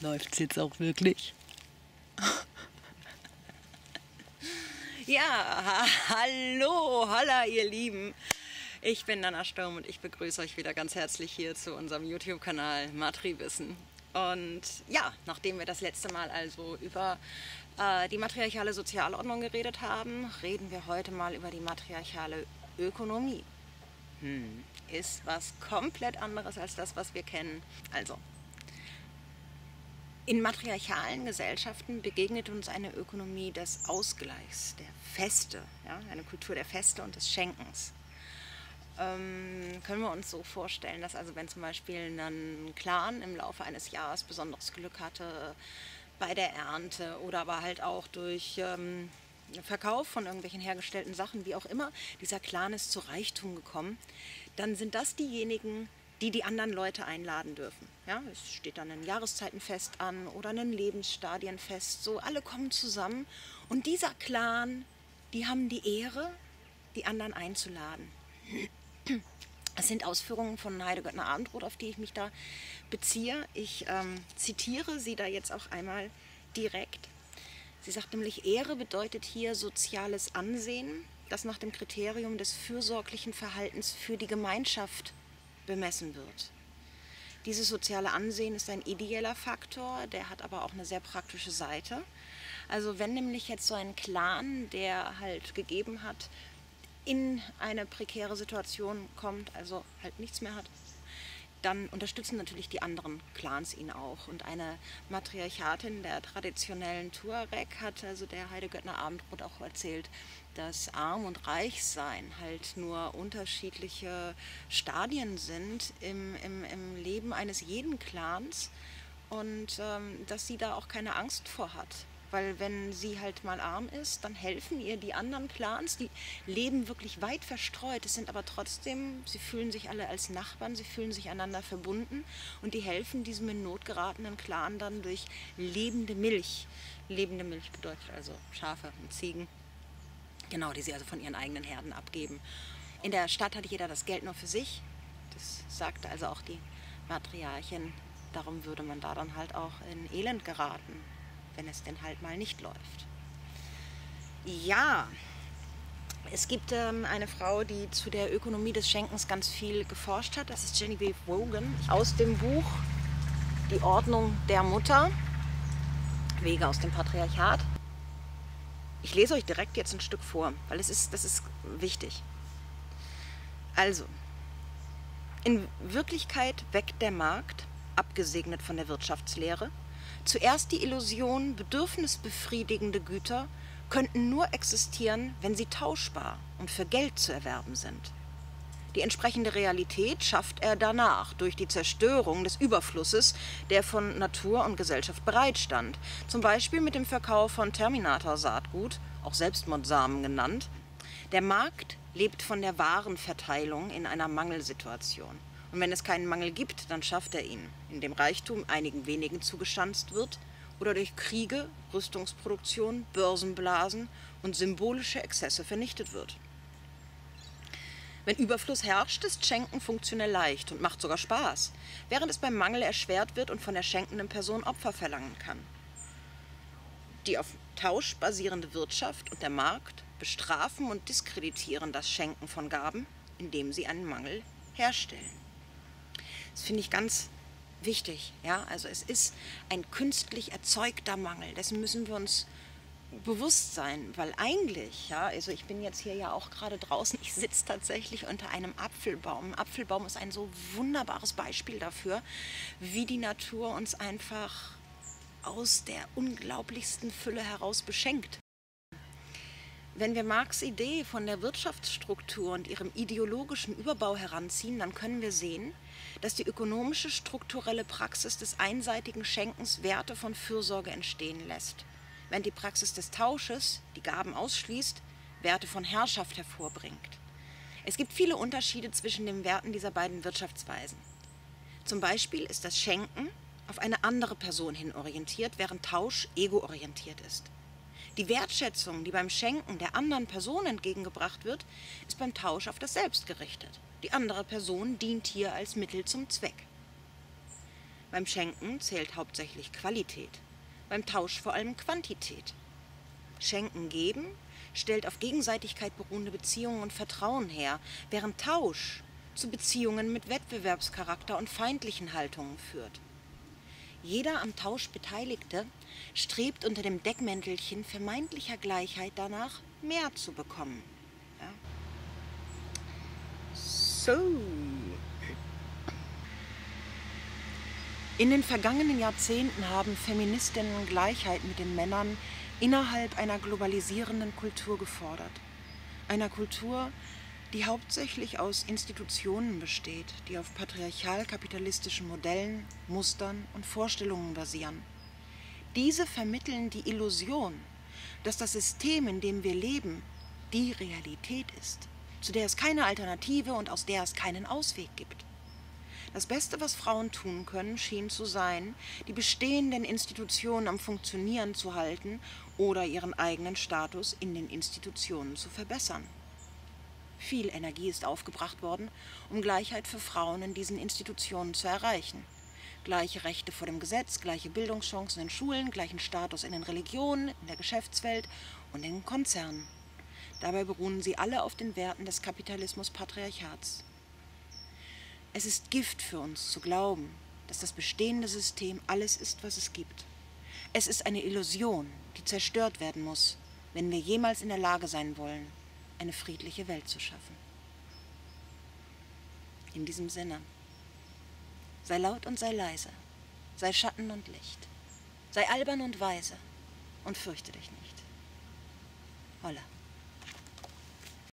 Läuft's jetzt auch wirklich? Ja, hallo, holla ihr Lieben. Ich bin Nana Sturm und ich begrüße euch wieder ganz herzlich hier zu unserem YouTube-Kanal Matriwissen. Und ja, nachdem wir das letzte Mal also über die matriarchale Sozialordnung geredet haben, reden wir heute mal über die matriarchale Ökonomie. Ist was komplett anderes als das, was wir kennen. Also, in matriarchalen Gesellschaften begegnet uns eine Ökonomie des Ausgleichs, der Feste, ja, eine Kultur der Feste und des Schenkens. Können wir uns so vorstellen, dass also wenn zum Beispiel ein Clan im Laufe eines Jahres besonderes Glück hatte bei der Ernte oder aber halt auch durch Verkauf von irgendwelchen hergestellten Sachen, wie auch immer, dieser Clan ist zu Reichtum gekommen, dann sind das diejenigen, die die anderen Leute einladen dürfen. Ja, es steht dann ein Jahreszeitenfest an oder ein Lebensstadienfest, so alle kommen zusammen und dieser Clan, die haben die Ehre, die anderen einzuladen. Das sind Ausführungen von Heide Göttner Abendrot, auf die ich mich da beziehe. Ich zitiere sie da jetzt auch einmal direkt. Sie sagt nämlich, Ehre bedeutet hier soziales Ansehen, das nach dem Kriterium des fürsorglichen Verhaltens für die Gemeinschaft bemessen wird. Dieses soziale Ansehen ist ein ideeller Faktor, der hat aber auch eine sehr praktische Seite. Also wenn nämlich jetzt so ein Clan, der halt gegeben hat, in eine prekäre Situation kommt, also halt nichts mehr hat, dann unterstützen natürlich die anderen Clans ihn auch. Und eine Matriarchatin der traditionellen Tuareg hat also der Heide Göttner Abendrot auch erzählt, dass Arm und Reichsein halt nur unterschiedliche Stadien sind im Leben eines jeden Clans und dass sie da auch keine Angst vor hat. Weil wenn sie halt mal arm ist, dann helfen ihr die anderen Clans, die leben wirklich weit verstreut, es sind aber trotzdem, sie fühlen sich alle als Nachbarn, sie fühlen sich einander verbunden und die helfen diesem in Not geratenen Clan dann durch lebende Milch. Lebende Milch bedeutet also Schafe und Ziegen, genau, die sie also von ihren eigenen Herden abgeben. In der Stadt hat jeder das Geld nur für sich, das sagte also auch die Matriarchin, darum würde man da dann halt auch in Elend geraten, wenn es denn halt mal nicht läuft. Ja, es gibt eine Frau, die zu der Ökonomie des Schenkens ganz viel geforscht hat. Das ist Genevieve Wogan aus dem Buch Die Ordnung der Mutter, Wege aus dem Patriarchat. Ich lese euch direkt jetzt ein Stück vor, weil das ist wichtig. Also, in Wirklichkeit weckt der Markt, abgesegnet von der Wirtschaftslehre, zuerst die Illusion, bedürfnisbefriedigende Güter könnten nur existieren, wenn sie tauschbar und für Geld zu erwerben sind. Die entsprechende Realität schafft er danach durch die Zerstörung des Überflusses, der von Natur und Gesellschaft bereitstand. Zum Beispiel mit dem Verkauf von Terminator-Saatgut, auch Selbstmordsamen genannt. Der Markt lebt von der Warenverteilung in einer Mangelsituation. Und wenn es keinen Mangel gibt, dann schafft er ihn, indem Reichtum einigen wenigen zugeschanzt wird oder durch Kriege, Rüstungsproduktion, Börsenblasen und symbolische Exzesse vernichtet wird. Wenn Überfluss herrscht, ist Schenken funktionell leicht und macht sogar Spaß, während es beim Mangel erschwert wird und von der schenkenden Person Opfer verlangen kann. Die auf Tausch basierende Wirtschaft und der Markt bestrafen und diskreditieren das Schenken von Gaben, indem sie einen Mangel herstellen. Das finde ich ganz wichtig. Ja? Also es ist ein künstlich erzeugter Mangel. Dessen müssen wir uns bewusst sein, weil eigentlich, ja, also ich bin jetzt hier ja auch gerade draußen, ich sitze tatsächlich unter einem Apfelbaum. Ein Apfelbaum ist ein so wunderbares Beispiel dafür, wie die Natur uns einfach aus der unglaublichsten Fülle heraus beschenkt. Wenn wir Marx' Idee von der Wirtschaftsstruktur und ihrem ideologischen Überbau heranziehen, dann können wir sehen, dass die ökonomische strukturelle Praxis des einseitigen Schenkens Werte von Fürsorge entstehen lässt, während die Praxis des Tausches, die Gaben ausschließt, Werte von Herrschaft hervorbringt. Es gibt viele Unterschiede zwischen den Werten dieser beiden Wirtschaftsweisen. Zum Beispiel ist das Schenken auf eine andere Person hin orientiert, während Tausch egoorientiert ist. Die Wertschätzung, die beim Schenken der anderen Person entgegengebracht wird, ist beim Tausch auf das Selbst gerichtet. Die andere Person dient hier als Mittel zum Zweck. Beim Schenken zählt hauptsächlich Qualität, beim Tausch vor allem Quantität. Schenken geben stellt auf Gegenseitigkeit beruhende Beziehungen und Vertrauen her, während Tausch zu Beziehungen mit Wettbewerbscharakter und feindlichen Haltungen führt. Jeder am Tausch Beteiligte strebt unter dem Deckmäntelchen vermeintlicher Gleichheit danach, mehr zu bekommen. Ja. So. In den vergangenen Jahrzehnten haben Feministinnen Gleichheit mit den Männern innerhalb einer globalisierenden Kultur gefordert. Einer Kultur, die hauptsächlich aus Institutionen besteht, die auf patriarchal-kapitalistischen Modellen, Mustern und Vorstellungen basieren. Diese vermitteln die Illusion, dass das System, in dem wir leben, die Realität ist, zu der es keine Alternative und aus der es keinen Ausweg gibt. Das Beste, was Frauen tun können, schien zu sein, die bestehenden Institutionen am Funktionieren zu halten oder ihren eigenen Status in den Institutionen zu verbessern. Viel Energie ist aufgebracht worden, um Gleichheit für Frauen in diesen Institutionen zu erreichen. Gleiche Rechte vor dem Gesetz, gleiche Bildungschancen in Schulen, gleichen Status in den Religionen, in der Geschäftswelt und in den Konzernen. Dabei beruhen sie alle auf den Werten des Kapitalismus-Patriarchats. Es ist Gift für uns zu glauben, dass das bestehende System alles ist, was es gibt. Es ist eine Illusion, die zerstört werden muss, wenn wir jemals in der Lage sein wollen, eine friedliche Welt zu schaffen. In diesem Sinne, sei laut und sei leise, sei Schatten und Licht, sei albern und weise und fürchte dich nicht. Holla.